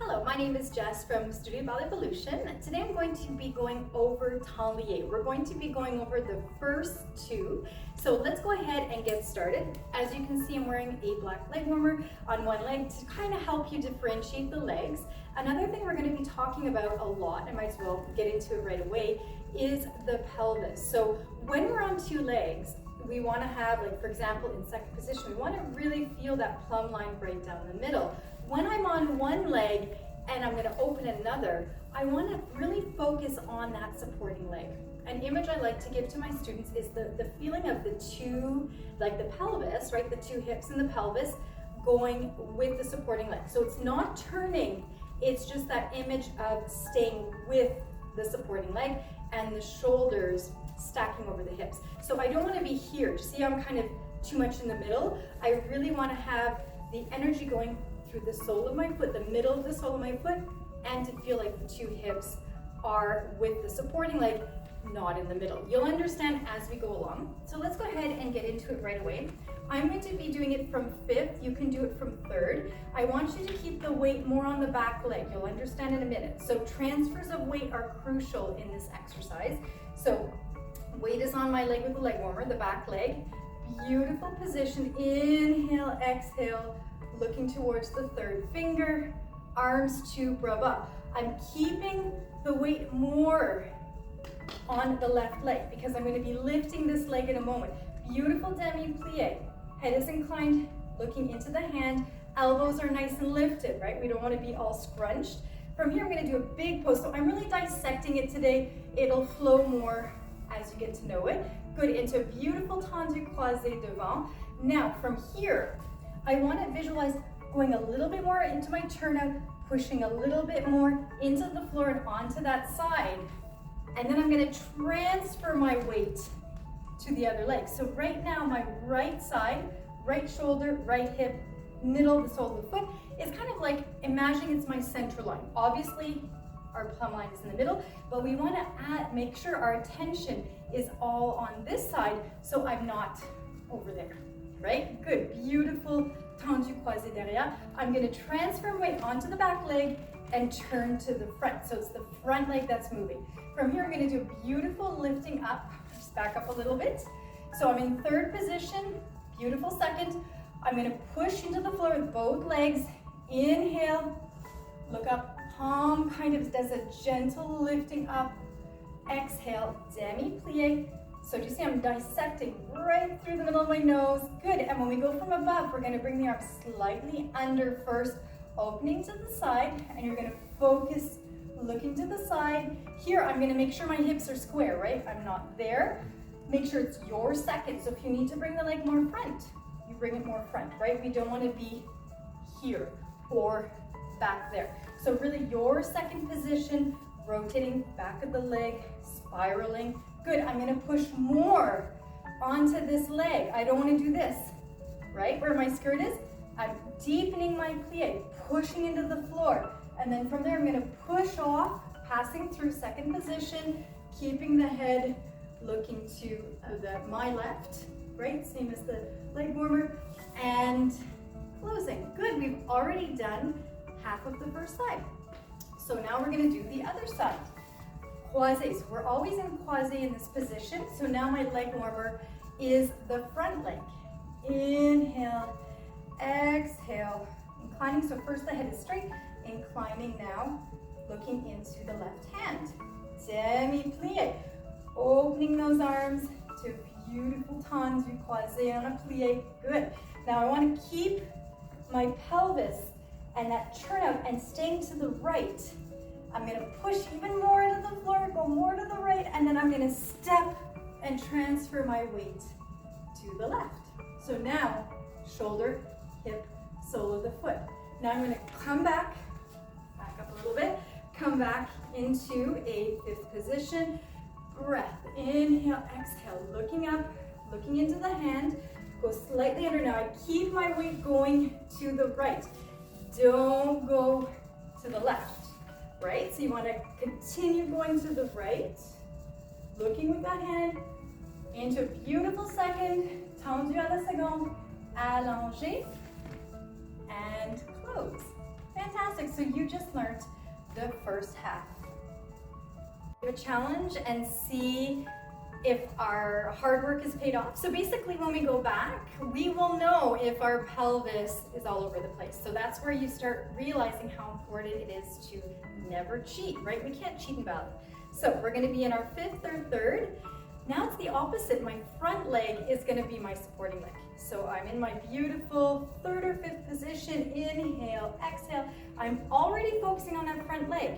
Hello, my name is Jess from Studio Ballet Evolution. Today I'm going to be going over temps lié. We're going to be going over the first two. So let's go ahead and get started. As you can see, I'm wearing a black leg warmer on one leg to kind of help you differentiate the legs. Another thing we're going to be talking about a lot, I might as well get into it right away, is the pelvis. So when we're on two legs, we want to have, like for example, in second position, we want to really feel that plumb line right down the middle. When I'm on one leg and I'm going to open another, I want to really focus on that supporting leg. An image I like to give to my students is the feeling of the two, like the pelvis, right? The two hips and the pelvis going with the supporting leg. So it's not turning, it's just that image of staying with the supporting leg and the shoulders stacking over the hips. So I don't want to be here. See how I'm kind of too much in the middle? I really want to have the energy going through the sole of my foot, the middle of the sole of my foot, and to feel like the two hips are with the supporting leg, not in the middle. You'll understand as we go along. So let's go ahead and get into it right away. I'm going to be doing it from fifth. You can do it from third. I want you to keep the weight more on the back leg. You'll understand in a minute. So transfers of weight are crucial in this exercise. So weight is on my leg with the leg warmer, the back leg. Beautiful position. Inhale, exhale, looking towards the third finger, arms to bras bas. I'm keeping the weight more on the left leg because I'm going to be lifting this leg in a moment. Beautiful demi-plie. Head is inclined, looking into the hand. Elbows are nice and lifted, right? We don't want to be all scrunched. From here, I'm going to do a big pose. So I'm really dissecting it today. It'll flow more as you get to know it. Good, into a beautiful tendu croisé devant. Now, from here, I want to visualize going a little bit more into my turnout, pushing a little bit more into the floor and onto that side. And then I'm going to transfer my weight to the other leg. So right now, my right side, right shoulder, right hip, middle of the sole of the foot is kind of like, imagine it's my center line. Obviously, our plumb line is in the middle, but we want to make sure our attention is all on this side so I'm not over there, right? Good, beautiful tendu croisé derrière. I'm going to transfer weight onto the back leg and turn to the front. So it's the front leg that's moving. From here, I'm going to do a beautiful lifting up. Just back up a little bit. So I'm in third position, beautiful second. I'm going to push into the floor with both legs. Inhale, look up, palm kind of does a gentle lifting up. Exhale, demi-plie. So do you see I'm dissecting right through the middle of my nose? Good, and when we go from above, we're gonna bring the arms slightly under first, opening to the side, and you're gonna focus looking to the side. Here, I'm gonna make sure my hips are square, right? I'm not there. Make sure it's your second. So if you need to bring the leg more front, you bring it more front, right? We don't wanna be here or back there. So really your second position, rotating back of the leg, spiraling. Good, I'm gonna push more onto this leg. I don't wanna do this, right? Where my skirt is, I'm deepening my plie, pushing into the floor. And then from there, I'm gonna push off, passing through second position, keeping the head looking to my left, right? Same as the leg warmer, and closing. Good, we've already done half of the first side. So now we're gonna do the other side. Croisé, so we're always in croisé in this position. So now my leg warmer is the front leg. Inhale, exhale, inclining. So first the head is straight, inclining now, looking into the left hand. Demi-plie, opening those arms to beautiful tendu croisé on a plie. Good. Now I want to keep my pelvis and that turnout and staying to the right. I'm going to push even more into the floor, go more to the right, and then I'm going to step and transfer my weight to the left. So now, shoulder, hip, sole of the foot. Now I'm going to come back up a little bit, come back into a fifth position. Breath, inhale, exhale, looking up, looking into the hand, go slightly under. Now I keep my weight going to the right. Don't go to the left, right? So you want to continue going to the right, looking with that hand into a beautiful second, tendu à la seconde, allongé, and close. Fantastic, so you just learned the first half. Do a challenge and see if our hard work is paid off. So basically when we go back, we will know if our pelvis is all over the place. So that's where you start realizing how important it is to never cheat, right? We can't cheat in ballet. So we're gonna be in our fifth or third. Now it's the opposite. My front leg is gonna be my supporting leg. So I'm in my beautiful third or fifth position. Inhale, exhale. I'm already focusing on that front leg.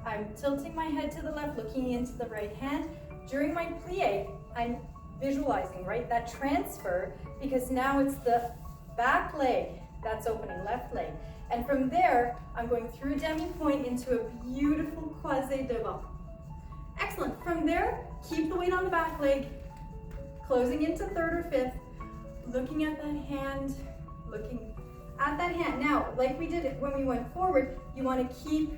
I'm tilting my head to the left, looking into the right hand. During my plie, I'm visualizing, right, that transfer, because now it's the back leg that's opening, left leg. And from there, I'm going through demi-point into a beautiful croisé devant. Excellent. From there, keep the weight on the back leg, closing into third or fifth, looking at that hand, looking at that hand. Now, like we did when we went forward, you want to keep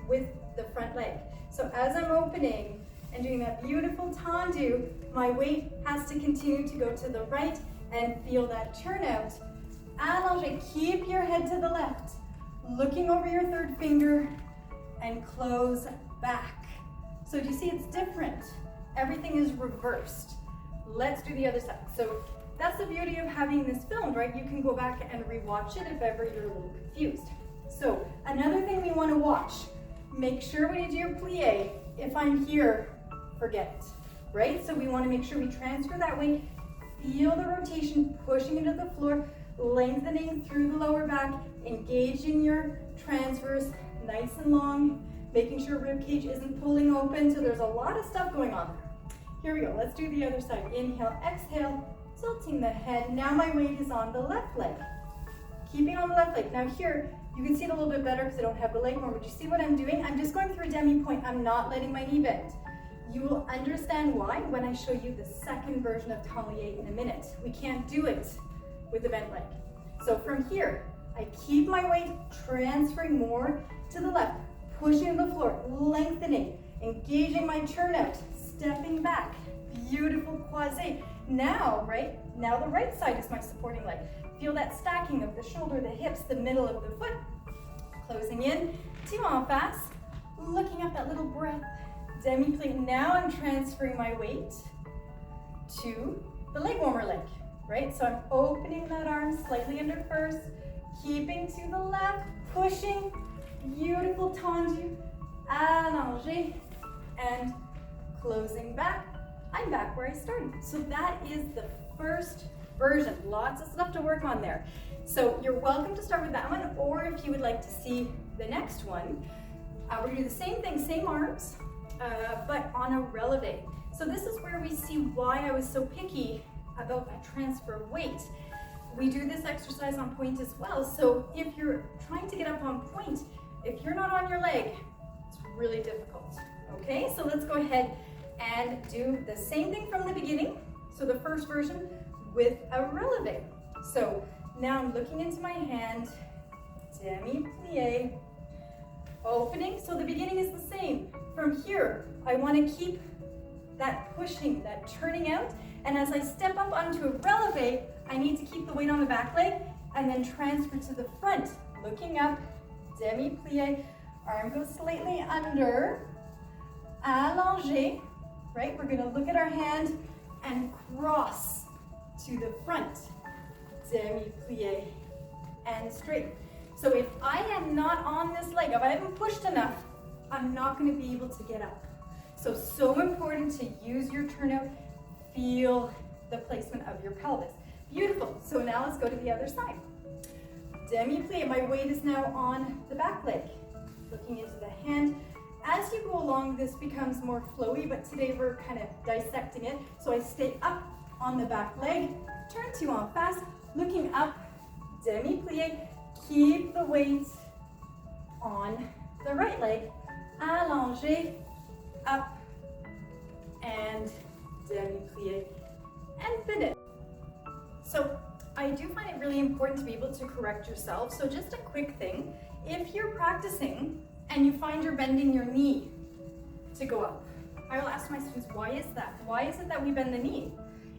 with the front leg. So as I'm opening and doing that beautiful tendu, my weight has to continue to go to the right and feel that turnout. Allongé, keep your head to the left, looking over your third finger and close back. So do you see it's different? Everything is reversed. Let's do the other side. So that's the beauty of having this filmed, right? You can go back and rewatch it if ever you're a little confused. So another thing we want to watch, make sure when you do your plie, if I'm here, forget it, right? So we want to make sure we transfer that weight, feel the rotation, pushing into the floor, lengthening through the lower back, engaging your transverse nice and long, making sure rib cage isn't pulling open. So there's a lot of stuff going on there. Here we go. Let's do the other side. Inhale, exhale, tilting the head. Now my weight is on the left leg. Keeping on the left leg. Now here, you can see it a little bit better because I don't have the leg more, but you see what I'm doing? I'm just going through a demi-point. I'm not letting my knee bend. You will understand why when I show you the second version of Tenlier in a minute. We can't do it with the bent leg. So from here, I keep my weight transferring more to the left, pushing the floor, lengthening, engaging my turnout, stepping back, beautiful croisé. Now, right, now the right side is my supporting leg. Feel that stacking of the shoulder, the hips, the middle of the foot. Closing in, two en face, looking at that little breath, demi-plie. Now I'm transferring my weight to the leg warmer leg, right? So I'm opening that arm slightly under first, keeping to the left, pushing, beautiful tendu, allongé, and closing back. I'm back where I started. So that is the first version. Lots of stuff to work on there. So you're welcome to start with that one, or if you would like to see the next one, we're gonna do the same thing, same arms, but on a relevé. So this is where we see why I was so picky about that transfer of weight. We do this exercise on point as well. So if you're trying to get up on point, if you're not on your leg, it's really difficult. Okay, so let's go ahead and do the same thing from the beginning. So the first version with a relevé. So now I'm looking into my hand, demi-plie, opening. So the beginning is the same. From here, I want to keep that pushing, that turning out. And as I step up onto a relevé, I need to keep the weight on the back leg and then transfer to the front. Looking up, demi-plie, arm goes slightly under, allongé, right? We're gonna look at our hand and cross to the front, demi-plie, and straight. So if I am not on this leg, if I haven't pushed enough, I'm not gonna be able to get up. So important to use your turnout, feel the placement of your pelvis. Beautiful, so now let's go to the other side. Demi-plie, my weight is now on the back leg. Looking into the hand. As you go along, this becomes more flowy, but today we're kind of dissecting it. So I stay up on the back leg, turn to en face, looking up, demi-plie, keep the weight on the right leg, allongé, up, and demi-plie, and finish. So I do find it really important to be able to correct yourself. So just a quick thing, if you're practicing and you find you're bending your knee to go up, I will ask my students, why is that? Why is it that we bend the knee?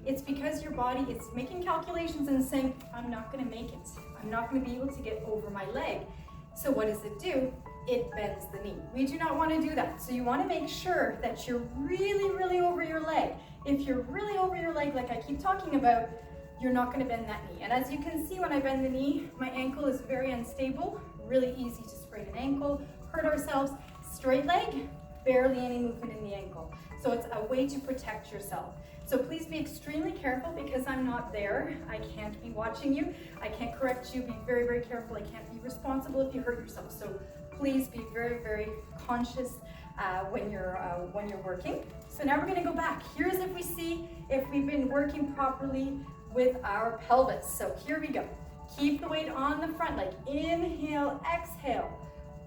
It's because your body is making calculations and saying, I'm not gonna make it. I'm not gonna be able to get over my leg. So what does it do? It bends the knee. We do not want to do that. So you want to make sure that you're really, really over your leg. If you're really over your leg, like I keep talking about, you're not going to bend that knee. And as you can see, when I bend the knee, my ankle is very unstable, really easy to sprain an ankle, hurt ourselves. Straight leg, barely any movement in the ankle. So it's a way to protect yourself. So please be extremely careful because I'm not there. I can't be watching you. I can't correct you. Be very, very careful. I can't be responsible if you hurt yourself. So please be very, very conscious when you're working. So now we're going to go back. Here's if we see if we've been working properly with our pelvis. So here we go. Keep the weight on the front leg. Inhale, exhale.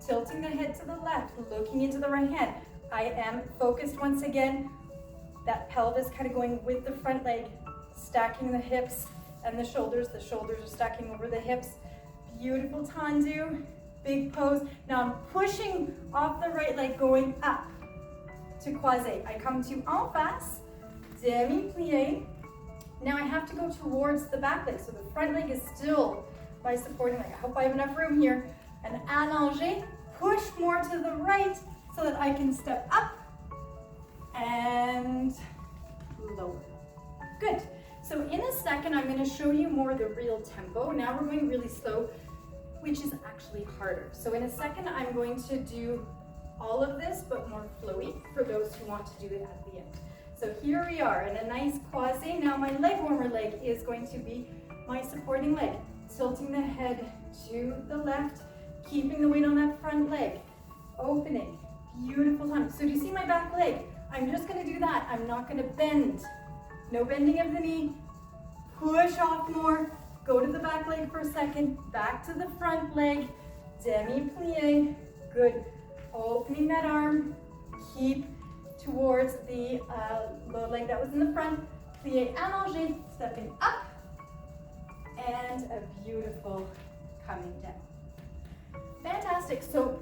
Tilting the head to the left, looking into the right hand. I am focused once again. That pelvis kind of going with the front leg, stacking the hips and the shoulders. The shoulders are stacking over the hips. Beautiful tendu, big pose. Now I'm pushing off the right leg, going up to croisé. I come to en face, demi-plié. Now I have to go towards the back leg. So the front leg is still my supporting leg. I hope I have enough room here. And allongé, push more to the right so that I can step up and lower. Good. So in a second, I'm going to show you more the real tempo. Now we're going really slow, which is actually harder. So in a second, I'm going to do all of this, but more flowy for those who want to do it at the end. So here we are in a nice croisé. Now my leg warmer leg is going to be my supporting leg. Tilting the head to the left, keeping the weight on that front leg. Opening. Beautiful time. So do you see my back leg? I'm just going to do that. I'm not going to bend. No bending of the knee. Push off more. Go to the back leg for a second. Back to the front leg. Demi-plié. Good. Opening that arm. Keep towards the low leg that was in the front. Plié allongé. Stepping up. And a beautiful coming down. Fantastic. So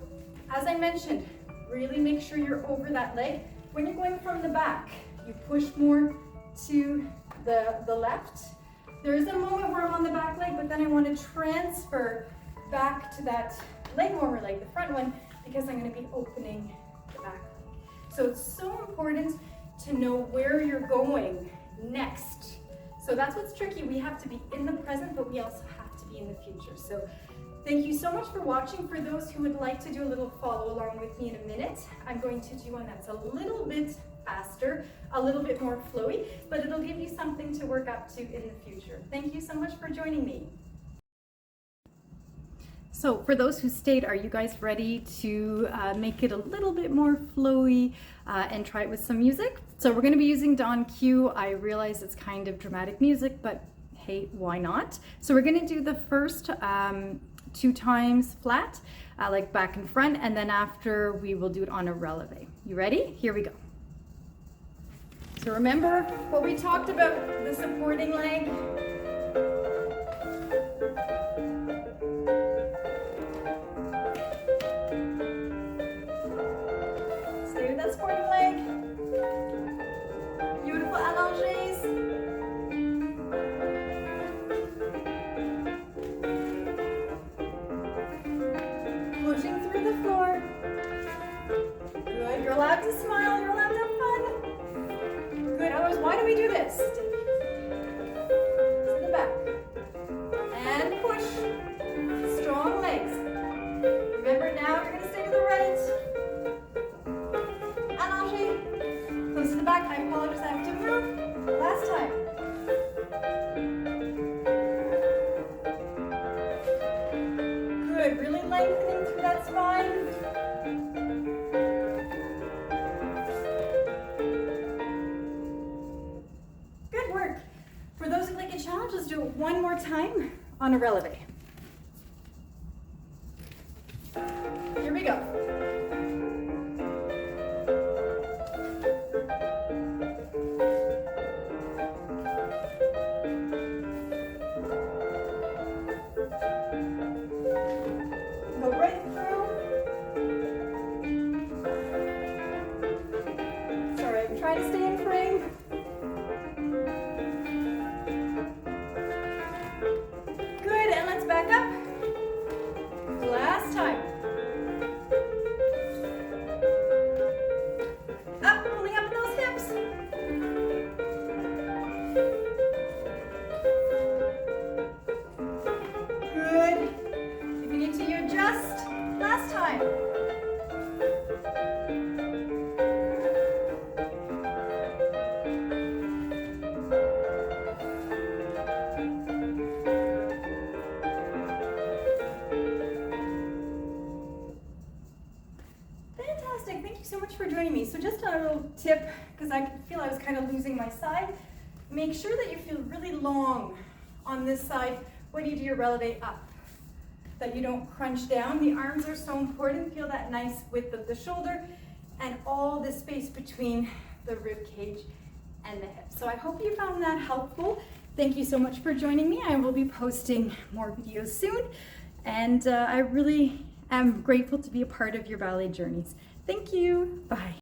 as I mentioned, really make sure you're over that leg. When you're going from the back, you push more to the left. There is a moment where I'm on the back leg, but then I want to transfer back to that leg warmer leg, the front one, because I'm going to be opening the back leg. So it's so important to know where you're going next. So that's what's tricky. We have to be in the present, but we also have to be in the future. So thank you so much for watching. For those who would like to do a little follow along with me in a minute, I'm going to do one that's a little bit faster, a little bit more flowy, but it'll give you something to work up to in the future. Thank you so much for joining me. So for those who stayed, are you guys ready to make it a little bit more flowy and try it with some music? So we're going to be using Don Q. I realize it's kind of dramatic music, but hey, why not? So we're going to do the first 2 times flat, like back and front, and then after we will do it on a relevé. You ready? Here we go. So remember what we talked about, the supporting leg. Stay with that supporting leg. Beautiful allongés. Pushing through the floor. Good, you're allowed to smile, you're allowed to have fun. Good, otherwise why do we do this? To the back. And push. Strong legs. Remember now you're going to stay to the right. Allongé. Close to the back. I apologize, I have to move. Last time. Good, really lengthening through that spine. Good work. For those who like a challenge, let's do it one more time on a relevé. Here we go. Go right through. Sorry, I'm trying to stay in frame. Good, and let's back up. Last time. Fantastic, thank you so much for joining me. So just a little tip, because I feel I was kind of losing my side. Make sure that you feel really long on this side when you do your relevé up, that you don't crunch down. The arms are so important. Feel that nice width of the shoulder and all the space between the rib cage and the hips. So I hope you found that helpful. Thank you so much for joining me. I will be posting more videos soon, and I really am grateful to be a part of your ballet journeys. Thank you. Bye.